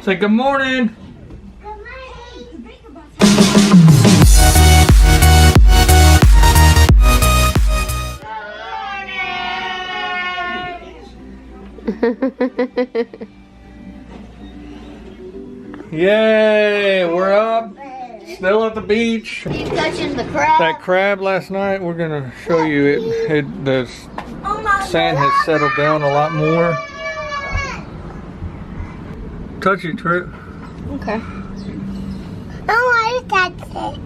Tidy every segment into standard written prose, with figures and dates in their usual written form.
Say good morning. Yay, we're up. Still at the beach. He's touching the crab. That crab last night, we're gonna show you the sand has settled down a lot more. Touch it, Trip. Okay. I want to touch it.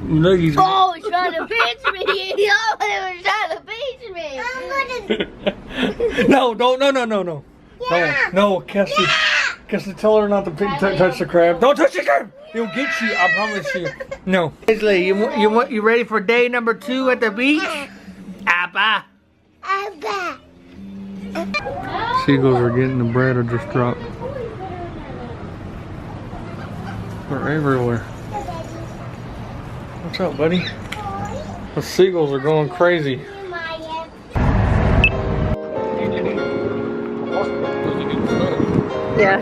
Look, he's Oh, he's trying to pinch me. Oh, he was trying to pinch me. No, no. Yeah. No, Cassie. Cassie, tell her not to touch the crab. Don't touch the crab. He'll get you. I promise you. No. Paisley, you ready for day number 2 at the beach? Abba. Abba. Seagulls are getting the bread I just dropped. They're everywhere. What's up, buddy? The seagulls are going crazy. Yeah.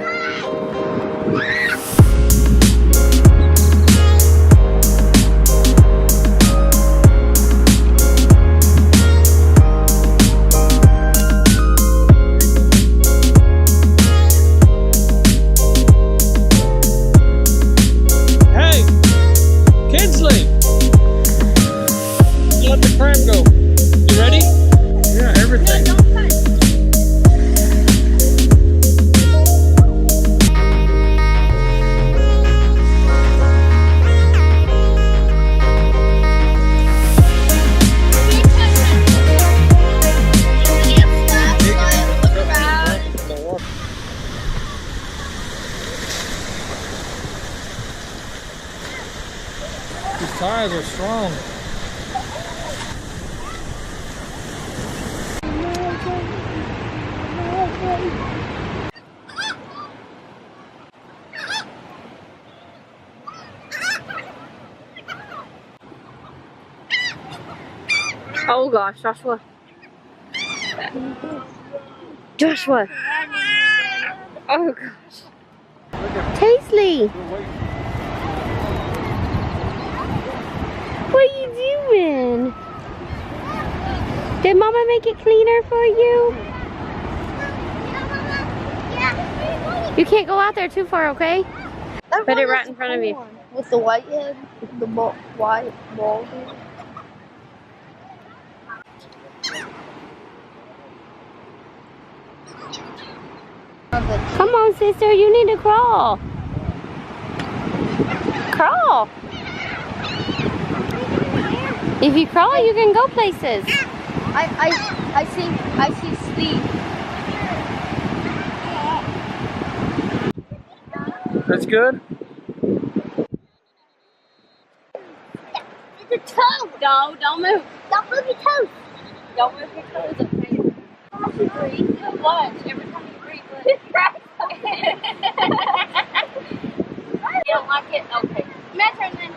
Hey, Kinsley, let the crab go. You ready? Yeah, everything. These tires are strong. Oh gosh, Joshua. Joshua. Oh gosh. Paisley. What are you doing? Did Mama make it cleaner for you? You can't go out there too far, okay? Put it right in front of you. With the white head, the white bald head. Come on, sister, you need to crawl. Crawl. If you crawl, you can go places. I see sleep. That's good. It's a toe. No, don't move. Don't move your toes. Don't move your toes, okay? How much you breathe? Watch, every time you breathe. You don't like it? Okay. My turn then.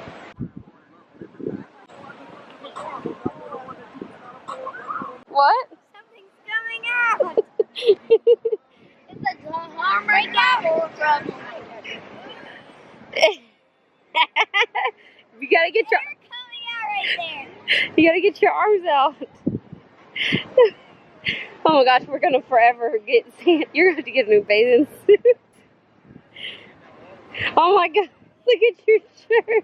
What? Something's coming out. It's a arm right now. You gotta get your Coming out right there. you gotta get your arms out. Oh my gosh, we're gonna forever get sand. You're gonna have to get a new bathing suit. Oh my god, look at your shirt.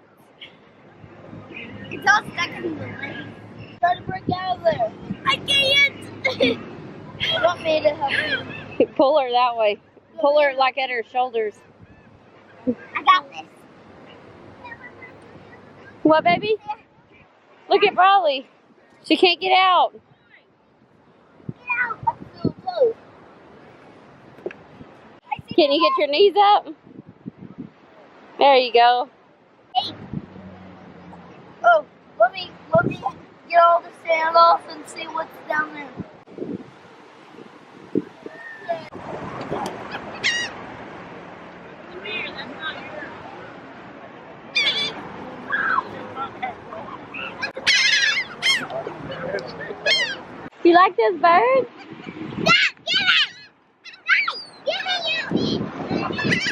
It's all stuck in the lane. Try to break out of there. I can't. You want me to help you? Pull her that way. Pull her like at her shoulders. I got this. What, baby? Look at Bradley. She can't get out. Get out. I'm still close. Can you get your knees up? There you go. Hey. Oh, let me get all the sand off and see what's down there. You like this bird? Stop! Give it! Give me you!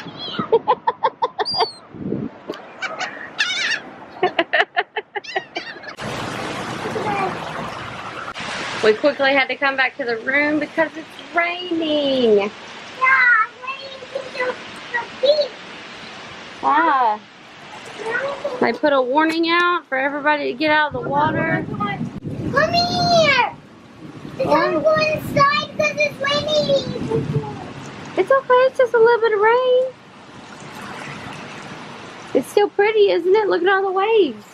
We quickly had to come back to the room because it's raining. Yeah, I'm waiting to do the beach. Ah. They put a warning out for everybody to get out of the water. Come here. Don't go inside because it's raining. It's okay, it's just a little bit of rain. It's still pretty, isn't it? Look at all the waves.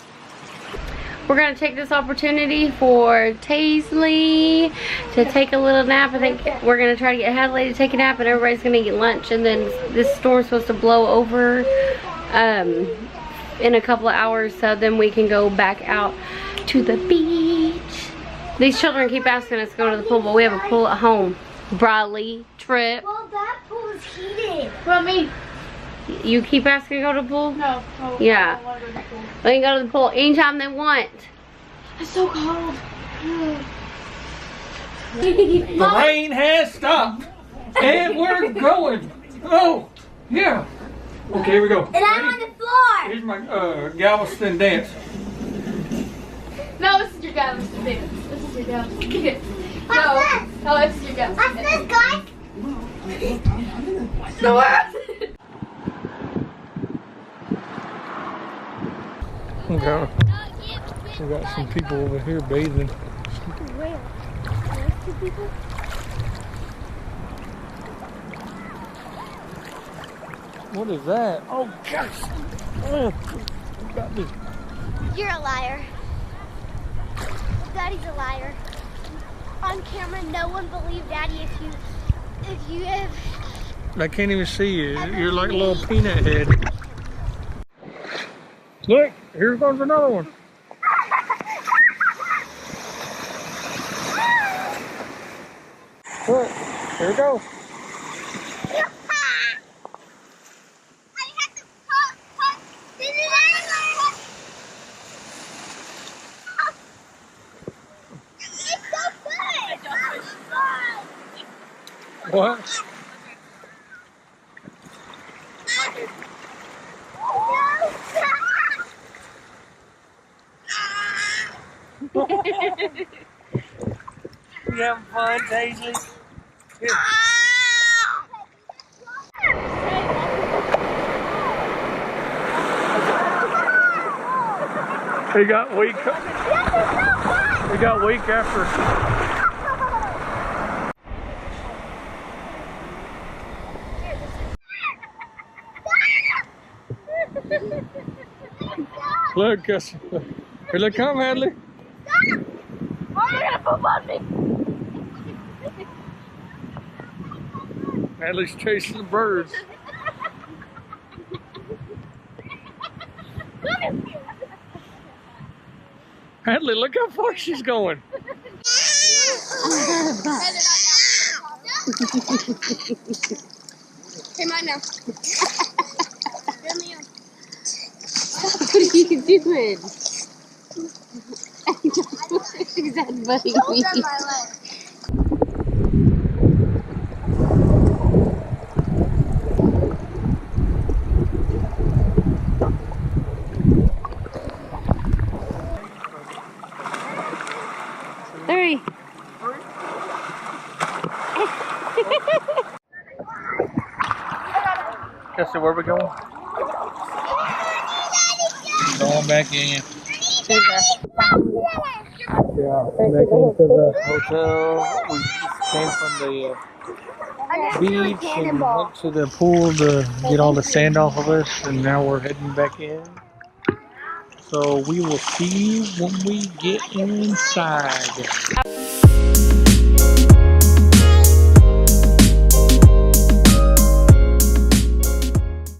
We're going to take this opportunity for Taisley to take a little nap. I think we're going to try to get Hadley to take a nap and everybody's going to get lunch. And then this storm's supposed to blow over in a couple of hours, so then we can go back out to the beach. These children keep asking us to go to the pool, but we have a pool at home. Bradley, Trip. Well, that pool is heated. What, me? You keep asking to go to the pool? No. Yeah. I want to go to the pool. They can go to the pool anytime they want. It's so cold. The rain has stopped. And we're going. Oh, yeah. Okay, here we go. And I'm on the floor. Here's my Galveston dance. No, this is your guy, Mr. Davis. This is your guy. What's No, this? no, this is your guy. What's this, guys? No, what? Okay. We got some people over here bathing. Where? There's 2 people? What is that? Oh gosh! Oh, you got me. You're a liar. Daddy's a liar. On camera, no one believed Daddy if you have. I can't even see you. You're like a little peanut head. Look, here comes another one. Look, here it goes. What? You having fun, Daisley? Here. We got weak. We got weak after. Look, here they come, Hadley. Oh, you're gonna poop on me. Hadley's chasing the birds. Hadley, look how far she's going. Hey, mine now. What are you doing? Is that buddy? Three. Guess where we going? Going back in. Yeah, back into the hotel. We came from the beach and went to the pool to get all the sand off of us, and now we're heading back in. So we will see you when we get inside.